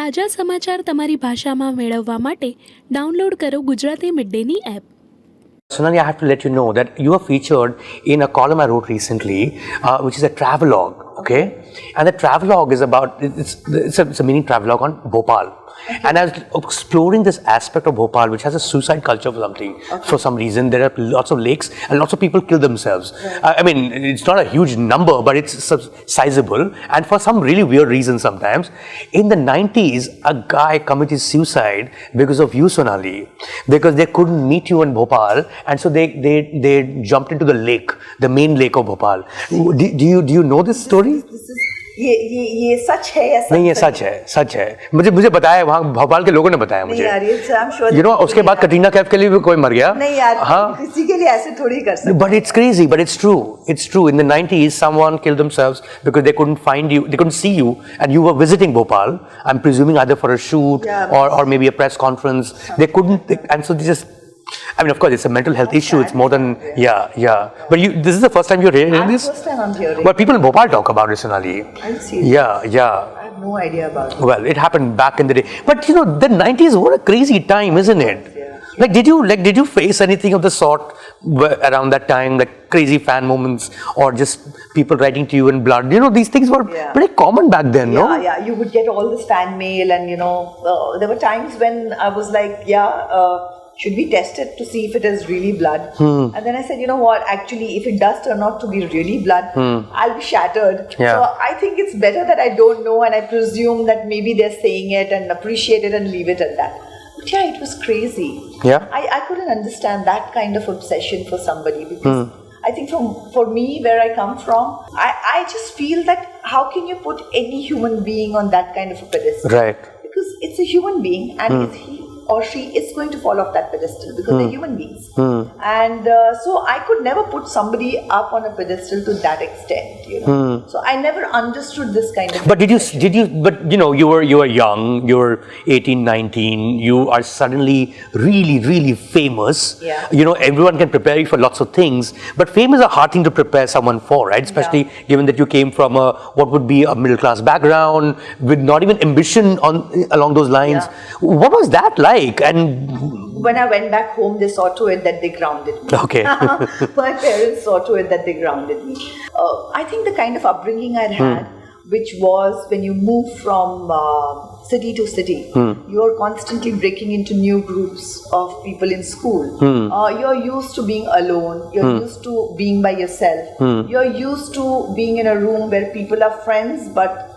તાજા સમાચાર તમારી ભાષામાં મેળવવા માટે ડાઉનલોડ કરો ગુજરાતી મિડડેની app. Sonali, I have to let you know that you were featured in a column I wrote recently, which is a travelogue, okay? And the travelogue is about, it's a mini travelogue on Bhopal. And I was exploring this aspect of Bhopal, which has a suicide culture for some reason. There are lots of lakes and lots of people kill themselves. I mean, it's not a huge number, but it's sizable. And for some really weird reason sometimes. In the 90s, a guy committed suicide because of you, Sonali. Because they couldn't meet you in Bhopal. And so they jumped into the lake, the main lake of Bhopal. Do you know this story? ये सच है या सच नहीं, ये सच है. मुझे बताया, वहाँ भोपाल के लोगों ने बताया मुझे. नहीं यार, ये I'm sure You know, उसके बाद कटरीना कैफ के लिए भी कोई मर गया. नहीं यार, हाँ. किसी के लिए ऐसे थोड़ी कर सकते. But it's crazy, but it's true. It's true. In the 90s, someone killed themselves because they couldn't find you, they couldn't see you, and you were visiting Bhopal. I'm presuming either for a shoot or maybe a press conference. They couldn't, and so they just. I mean, of course, it's a mental health issue. It's more than, yeah. But this is the first time you're hearing this? First time I'm hearing. But people in Bhopal talk about it, Sonali. I'm serious. Yeah. I have no idea about it. Well, it happened back in the day. But you know, the 90s were a crazy time, isn't it? Yeah. Like, did you face anything of the sort around that time, like crazy fan moments or just people writing to you in blood? You know, these things were pretty common back then, no? Yeah. You would get all this fan mail, and you know, there were times when I was like, should we test it to see if it is really blood? And then I said, you know what, actually, if it does turn out to be really blood, I'll be shattered. Yeah. So I think it's better that I don't know, and I presume that maybe they're saying it and appreciate it and leave it at that. But yeah, it was crazy. Yeah. I couldn't understand that kind of obsession for somebody, because I think for me, where I come from, I just feel that how can you put any human being on that kind of a pedestal? Right. Because it's a human being, and he or she is going to fall off that pedestal because they're human beings. And so I could never put somebody up on a pedestal to that extent, you know. So I never understood this kind of. But but you know, you were young, you were 18, 19, you are suddenly really famous. Yeah. You know, everyone can prepare you for lots of things, but fame is a hard thing to prepare someone for, right? Especially given that you came from what would be a middle class background with not even ambition along those lines. What was that like? And when I went back home, they saw to it that they grounded me. Okay. My parents saw to it that they grounded me. I think the kind of upbringing I had, which was when you move from city to city, you're constantly breaking into new groups of people in school. You're used to being alone. You're used to being by yourself. You're used to being in a room where people are friends, but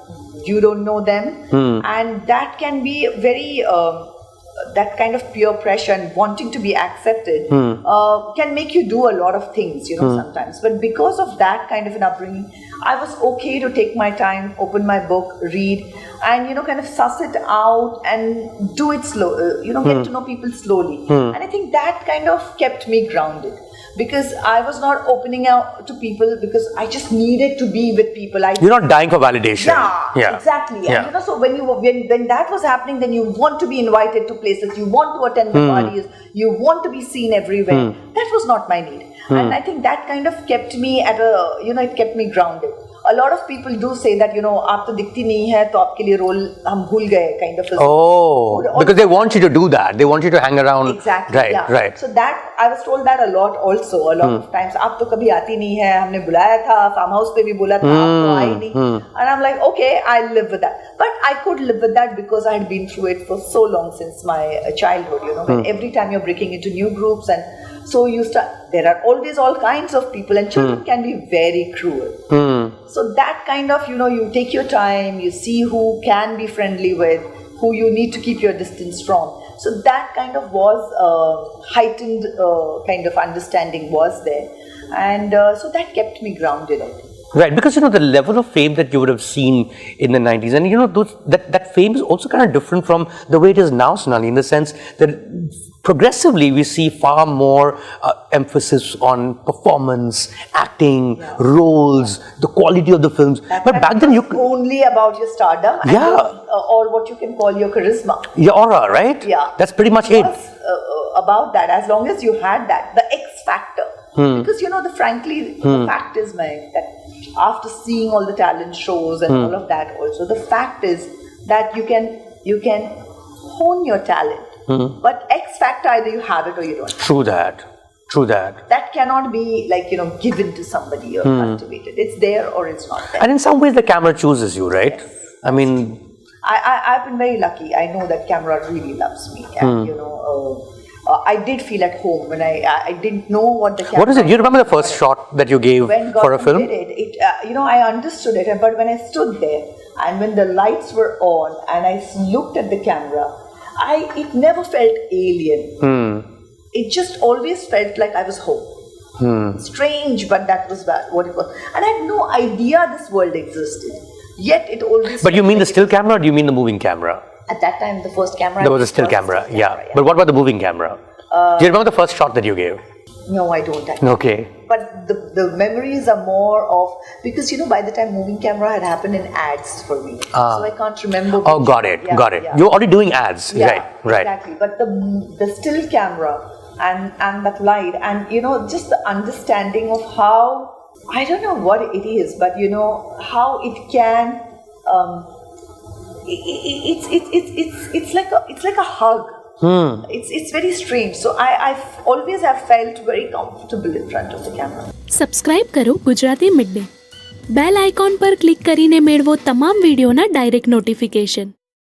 you don't know them. And that can be very... that kind of peer pressure and wanting to be accepted can make you do a lot of things, you know, sometimes. But because of that kind of an upbringing, I was okay to take my time, open my book, read, and, you know, kind of suss it out and do it slow, you know, get to know people slowly. And I think that kind of kept me grounded. Because I was not opening out to people because I just needed to be with people. You're not dying for validation. Yeah, exactly. And you know, so when that was happening, then you want to be invited to places, you want to attend the parties, you want to be seen everywhere. That was not my need. And I think that kind of kept me it kept me grounded. A lot of people do say that, you know, aap to dikhti nahi hai, to aapke liye role hum bhul gaye, kind of. Because they want you to do that. They want you to hang around. Exactly. Right. So that I was told that a lot also. A lot of times, aap to kabhi aati nahi hai. Humne bulaya tha, farm house pe bhi bola tha, aap to aayi nahi. And I'm like, okay, I'll live with that. But I could live with that because I had been through it for so long since my childhood. You know, when every time you're breaking into new groups, and so you start. There are always all kinds of people, and children can be very cruel. So that kind of, you know, you take your time, you see who can be friendly with, who you need to keep your distance from. So that kind of was heightened kind of understanding was there, and so that kept me grounded, I think. Right, because you know the level of fame that you would have seen in the 90s, and you know that fame is also kind of different from the way it is now, Sonali, in the sense that progressively we see far more emphasis on performance, acting, roles, the quality of the films. But back then you only about your stardom, or what you can call your charisma, your aura, right? Yeah, that's pretty much it. About that, as long as you had that, the X factor. Because you know, the fact is, that after seeing all the talent shows and all of that, also the fact is that you can you can hone your talent. But X factor, either you have it or you don't. True that. True that. That cannot be like, given to somebody or cultivated. It's there or it's not there. And in some ways, the camera chooses you, right? Yes. I mean, I've been very lucky. I know that camera really loves me. And, I did feel at home when I didn't know what the camera. what is it? You remember the first shot that you gave when for a Gautam film? did it, I understood it. But when I stood there and when the lights were on and I looked at the camera, it never felt alien. It just always felt like I was home. Strange, but that was what it was. And I had no idea this world existed. Yet it always. But you mean the still camera, or do you mean the moving camera? At that time, the first camera. There was a still camera, yeah. But what about the moving camera? Do you remember the first shot that you gave? No, I don't actually. Okay. But the memories are more of, because by the time moving camera had happened in ads for me. So I can't remember. Oh, got it. Yeah. You're already doing ads. Yeah, Right. Exactly. But the still camera and that light and, just the understanding of how, I don't know what it is, but, how it can, it's like a hug. It's very strange. So I always have felt very comfortable in front of the camera. Subscribe કરો Gujarati Mid Day. Bell icon પર click કરીને મેળવો તમામ વિડીયોના direct notification.